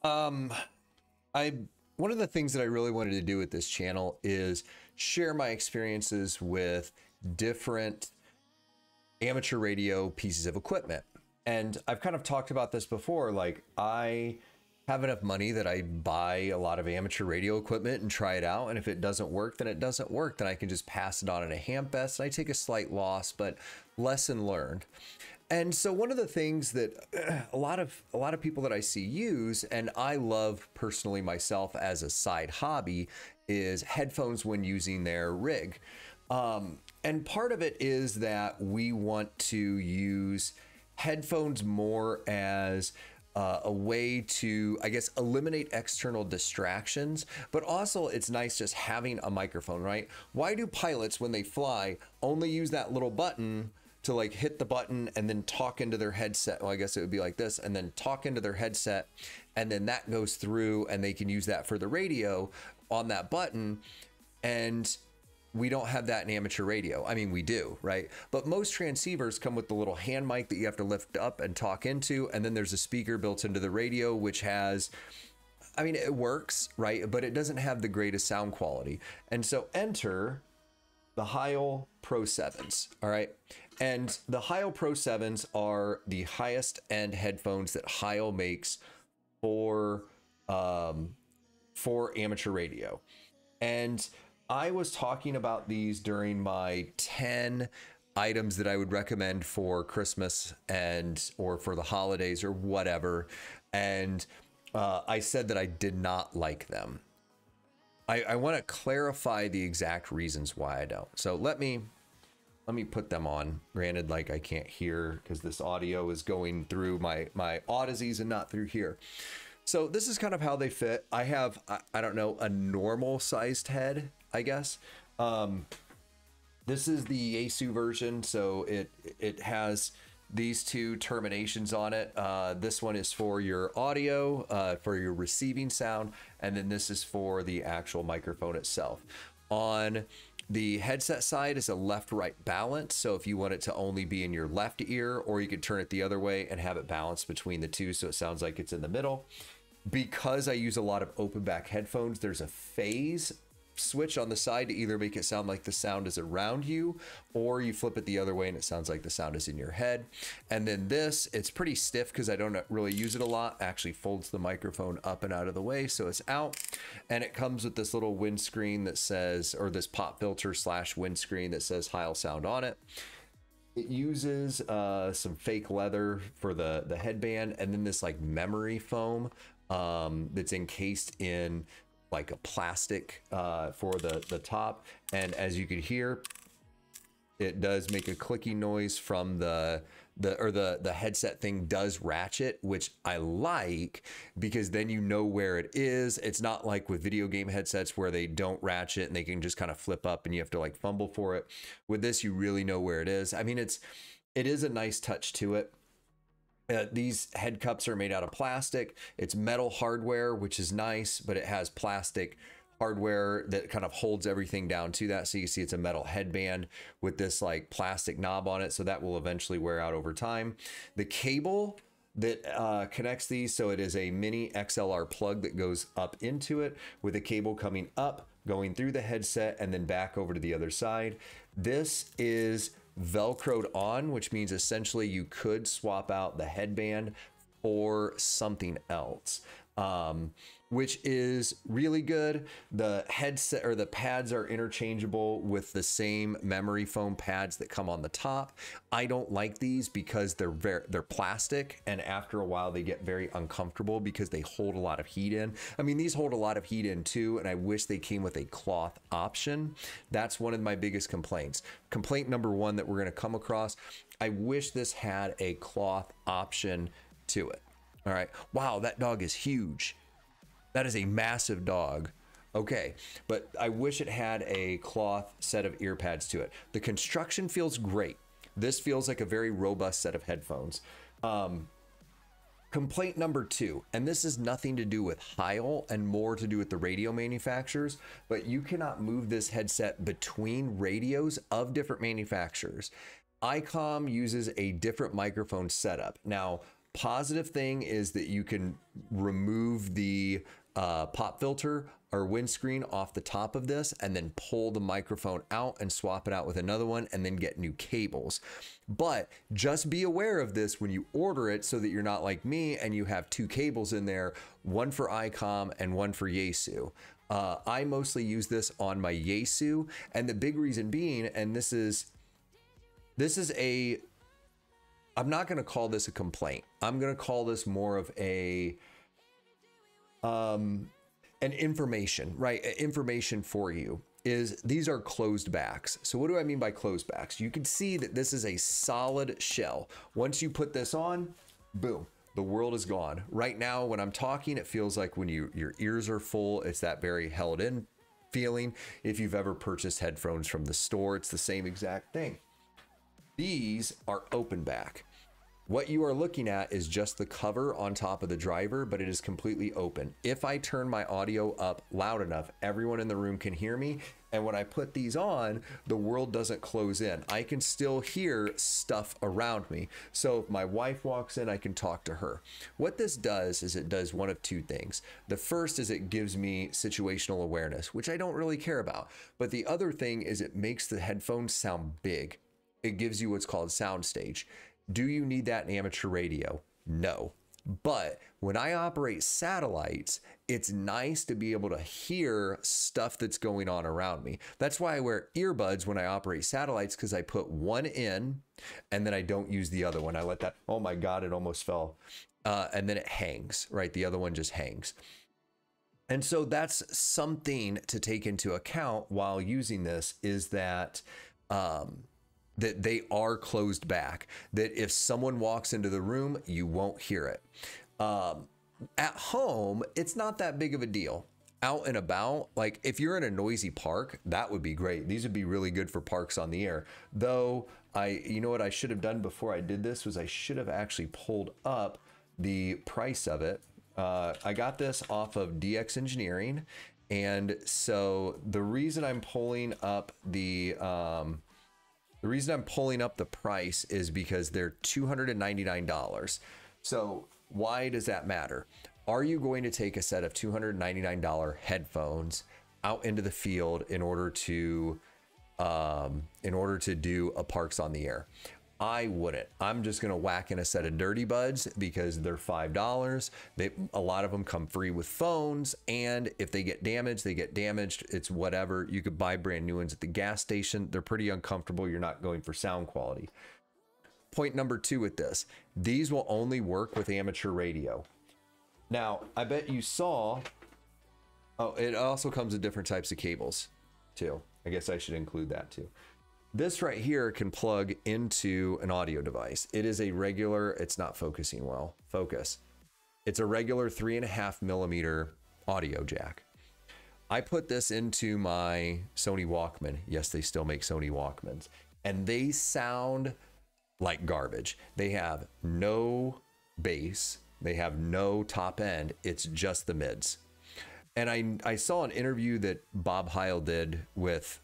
Um, one of the things that I really wanted to do with this channel is share my experiences with different amateur radio pieces of equipment. And I've kind of talked about this before. Like, I have enough money that I buy a lot of amateur radio equipment and try it out. And if it doesn't work, then it doesn't work. Then I can just pass it on at a Hamfest and I take a slight loss, but lesson learned. And so one of the things that a lot of people that I see use, and I love personally myself as a side hobby, is headphones when using their rig. And part of it is that we want to use headphones more as a way to, I guess, eliminate external distractions, but also it's nice just having a microphone, right? Why do pilots, when they fly, only use that little button to like hit the button and then talk into their headset? Well, I guess it would be like this, and then talk into their headset, and then that goes through and they can use that for the radio on that button. And we don't have that in amateur radio. I mean, we do, right? But most transceivers come with the little hand mic that you have to lift up and talk into, and then there's a speaker built into the radio, which has, I mean, it works, right? But it doesn't have the greatest sound quality. And so enter the Heil Pro 7s, all right? And the Heil Pro 7s are the highest end headphones that Heil makes for amateur radio. And I was talking about these during my 10 items that I would recommend for Christmas or for the holidays or whatever. And I said that I did not like them. I want to clarify the exact reasons why I don't. So let me put them on. Granted, like, I can't hear because this audio is going through my Odysseys and not through here. So this is kind of how they fit. I have, I don't know, a normal sized head, I guess. This is the Yaesu version, so it has these two terminations on it. This one is for your audio, for your receiving sound, and then this is for the actual microphone itself. On the headset side is a left-right balance, so if you want it to only be in your left ear, or you could turn it the other way and have it balanced between the two so it sounds like it's in the middle. Because I use a lot of open back headphones, there's a phase switch on the side to either make it sound like the sound is around you, or you flip it the other way and it sounds like the sound is in your head. And then this, it's pretty stiff because I don't really use it a lot, actually folds the microphone up and out of the way so it's out. And it comes with this little windscreen that says, or this pop filter / windscreen that says Heil Sound on it. It uses some fake leather for the headband, and then this like memory foam that's encased in like a plastic for the top. And as you can hear, it does make a clicking noise from the headset thing does ratchet, which I like because then you know where it is. It's not like with video game headsets where they don't ratchet and they can just kind of flip up and you have to like fumble for it. With this, you really know where it is. I mean, it is a nice touch to it. These head cups are made out of plastic. It's metal hardware, which is nice, but it has plastic hardware that kind of holds everything down to that. So you see it's a metal headband with this like plastic knob on it. So that will eventually wear out over time. The cable that connects these, so it is a mini XLR plug that goes up into it with a cable coming up, going through the headset and then back over to the other side. This is Velcroed on, which means essentially you could swap out the headband for something else, which is really good. The headset or the pads are interchangeable with the same memory foam pads that come on the top. I don't like these because they're plastic, and after a while they get very uncomfortable because they hold a lot of heat in. I mean, these hold a lot of heat in too, and I wish they came with a cloth option. That's one of my biggest complaints. Complaint number one that we're going to come across, I wish this had a cloth option to it. All right. Wow, that dog is huge. That is a massive dog. Okay, but I wish it had a cloth set of ear pads to it. The construction feels great. This feels like a very robust set of headphones. Complaint number two, and this is nothing to do with Heil and more to do with the radio manufacturers, but you cannot move this headset between radios of different manufacturers. ICOM uses a different microphone setup. Now, Positive thing is that you can remove the pop filter or windscreen off the top of this and then pull the microphone out and swap it out with another one and then get new cables. But just be aware of this when you order it so that you're not like me and you have two cables in there, one for ICOM and one for Yaesu. I mostly use this on my Yaesu, and the big reason being, and this is a, I'm not going to call this a complaint. I'm going to call this more of a an information, right? Information for you is these are closed backs. So what do I mean by closed backs? You can see that this is a solid shell. Once you put this on, boom, the world is gone. Right now, when I'm talking, it feels like when your ears are full, it's that very held in feeling. If you've ever purchased headphones from the store, it's the same exact thing. These are open back. What you are looking at is just the cover on top of the driver, but it is completely open. If I turn my audio up loud enough, everyone in the room can hear me. And when I put these on, the world doesn't close in. I can still hear stuff around me. So if my wife walks in, I can talk to her. What this does is it does one of two things. The first is it gives me situational awareness, which I don't really care about. But the other thing is it makes the headphones sound big. It gives you what's called soundstage. Do you need that in amateur radio? No. But when I operate satellites, it's nice to be able to hear stuff that's going on around me. That's why I wear earbuds when I operate satellites, because I put one in and then I don't use the other one. I let that, oh my God, it almost fell. And then it hangs, right? The other one just hangs. And so that's something to take into account while using this, is that that they are closed back, that if someone walks into the room, you won't hear it. At home, it's not that big of a deal. Out and about, like if you're in a noisy park, that would be great. These would be really good for parks on the air. Though you know what I should have done before I did this was I should have actually pulled up the price of it. I got this off of DX Engineering. And so the reason I'm pulling up the price is because they're $299. So why does that matter? Are you going to take a set of $299 headphones out into the field in order to do a Parks on the Air? I wouldn't. I'm just going to whack in a set of Dirty Buds because they're $5. A lot of them come free with phones, and if they get damaged, they get damaged. It's whatever. You could buy brand new ones at the gas station. They're pretty uncomfortable. You're not going for sound quality. Point number two with this, these will only work with amateur radio. Now, I bet you saw, oh, it also comes with different types of cables too. I guess I should include that too. This right here can plug into an audio device. It is a regular, it's not focusing well, focus. It's a regular 3.5 millimeter audio jack. I put this into my Sony Walkman. Yes, they still make Sony Walkmans, and they sound like garbage. They have no bass. They have no top end. It's just the mids. And I saw an interview that Bob Heil did with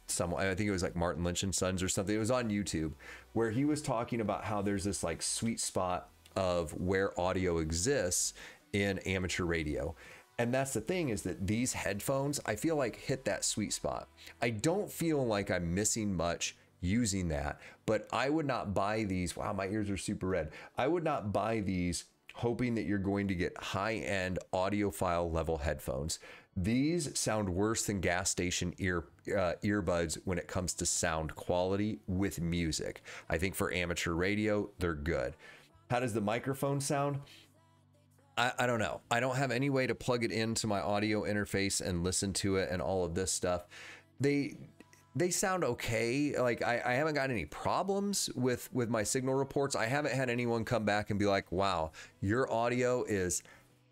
someone, I think it was like Martin Lynch and Sons or something. It was on YouTube, where he was talking about how there's this like sweet spot of where audio exists in amateur radio. And that's the thing, is that these headphones, I feel like hit that sweet spot. I don't feel like I'm missing much using that, but I would not buy these. Wow, my ears are super red. I would not buy these hoping that you're going to get high-end audiophile level headphones. These sound worse than gas station earbuds when it comes to sound quality with music. I think for amateur radio, they're good. How does the microphone sound? I don't know. I don't have any way to plug it into my audio interface and listen to it and all of this stuff. They sound okay. Like I haven't got any problems with my signal reports. I haven't had anyone come back and be like, wow, your audio is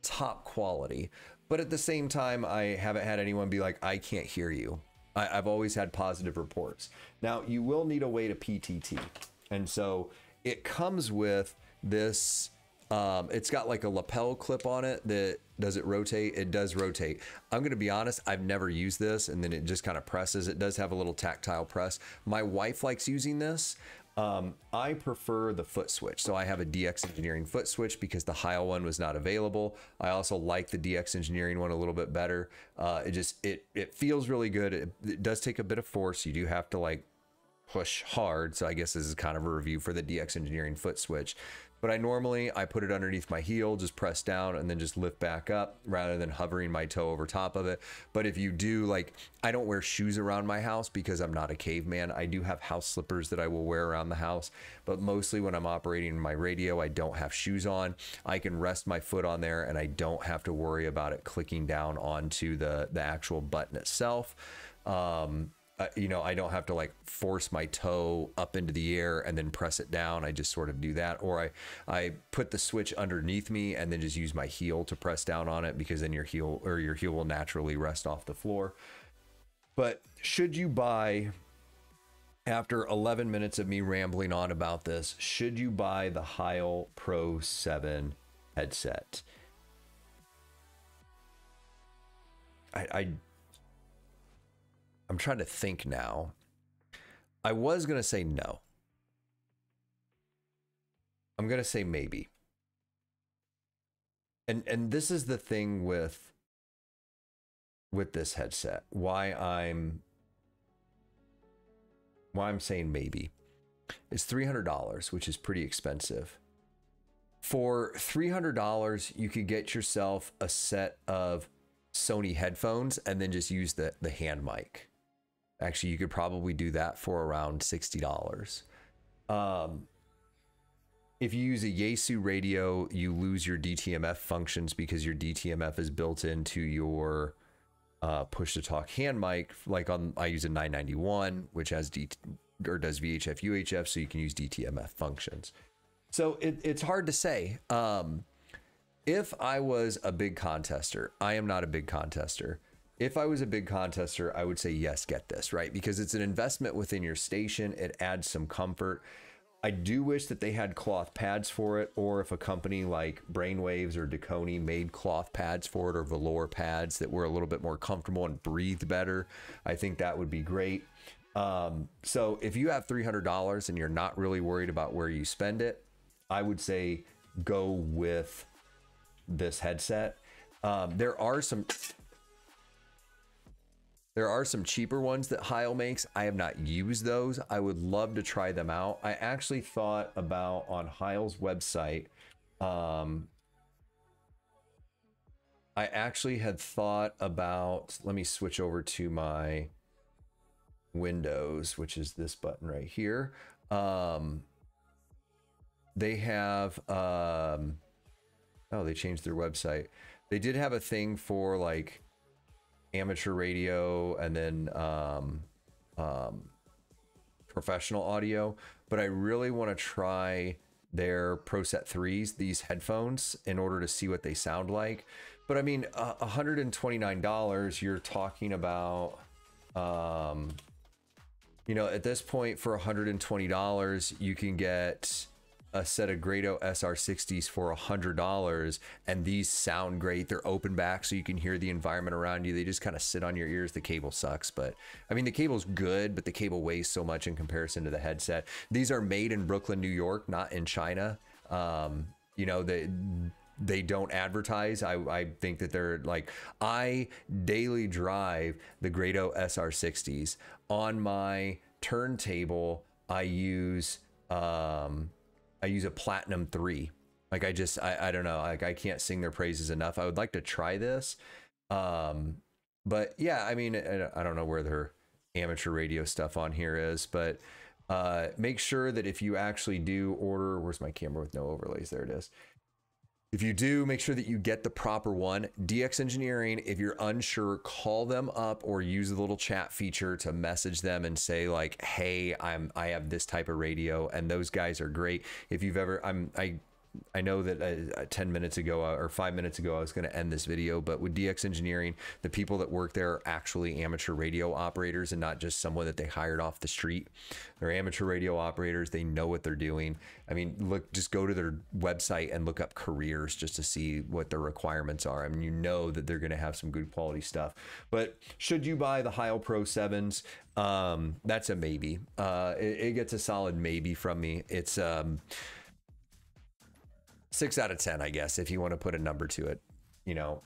top quality. But at the same time, I haven't had anyone be like, I can't hear you. I've always had positive reports. Now, you will need a way to PTT. And so it comes with this, it's got like a lapel clip on it that, does it rotate? It does rotate. I'm going to be honest, I've never used this, and then it just kind of presses. It does have a little tactile press. My wife likes using this. I prefer the foot switch. So I have a DX Engineering foot switch because the Heil one was not available. I also like the DX Engineering one a little bit better. It feels really good. It does take a bit of force. You do have to like push hard. So I guess this is kind of a review for the DX Engineering foot switch. But I put it underneath my heel, just press down and then just lift back up rather than hovering my toe over top of it. But if you do, like, I don't wear shoes around my house because I'm not a caveman. I do have house slippers that I will wear around the house, but mostly when I'm operating my radio, I don't have shoes on. I can rest my foot on there and I don't have to worry about it clicking down onto the actual button itself. You know, I don't have to like force my toe up into the air and then press it down. I just sort of do that. Or I put the switch underneath me and then just use my heel to press down on it, because then your heel will naturally rest off the floor. But should you buy, after 11 minutes of me rambling on about this, should you buy the Heil Pro 7 headset? I'm trying to think now. I was going to say no. I'm going to say maybe. And this is the thing with this headset. Why I'm saying maybe. It's $300, which is pretty expensive. For $300, you could get yourself a set of Sony headphones and then just use the hand mic. Actually, you could probably do that for around $60. If you use a Yaesu radio, you lose your DTMF functions because your DTMF is built into your push-to-talk hand mic. Like I use a 991, which has does VHF, UHF, so you can use DTMF functions. So it's hard to say. If I was a big contester, I am not a big contester. If I was a big contester, I would say, yes, get this, right? Because it's an investment within your station. It adds some comfort. I do wish that they had cloth pads for it, or if a company like Brainwaves or Deconi made cloth pads for it, or velour pads that were a little bit more comfortable and breathed better, I think that would be great. So if you have $300 and you're not really worried about where you spend it, I would say go with this headset. There are some cheaper ones that Heil makes. I have not used those. I would love to try them out. I actually thought about, on Heil's website, I actually had thought about, let me switch over to my Windows, which is this button right here. They have, oh, they changed their website. They did have a thing for like amateur radio and then professional audio, but I really want to try their ProSet 3s, these headphones, in order to see what they sound like. But I mean, $129, you're talking about, you know, at this point, for $120, you can get a set of Grado SR60s for $100, and these sound great. They're open back, so you can hear the environment around you. They just kind of sit on your ears. The cable sucks, but I mean, the cable's good, but the cable weighs so much in comparison to the headset. These are made in Brooklyn, New York, not in China. You know, they don't advertise. I think that they're like, I daily drive the Grado SR60s. On my turntable, I use a Platinum 3. Like I don't know, like I can't sing their praises enough. I would like to try this. But yeah, I mean, I don't know where their amateur radio stuff on here is, but make sure that if you actually do order, where's my camera with no overlays? There it is. If you do, make sure that you get the proper one. DX Engineering, if you're unsure, call them up or use the little chat feature to message them and say like, hey, I have this type of radio, and those guys are great. If you've ever, I know that 10 minutes ago or 5 minutes ago I was going to end this video, but with DX Engineering, the people that work there are actually amateur radio operators and not just someone that they hired off the street. They're amateur radio operators. They know what they're doing. I mean, look, just go to their website and look up careers just to see what their requirements are. I mean, you know that they're going to have some good quality stuff. But should you buy the Heil Pro 7s? That's a maybe. It gets a solid maybe from me. It's 6 out of 10, I guess, if you want to put a number to it, you know.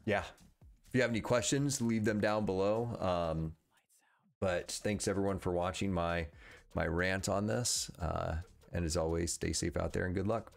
Yeah. If you have any questions, leave them down below. But thanks everyone for watching my rant on this. And as always, stay safe out there and good luck.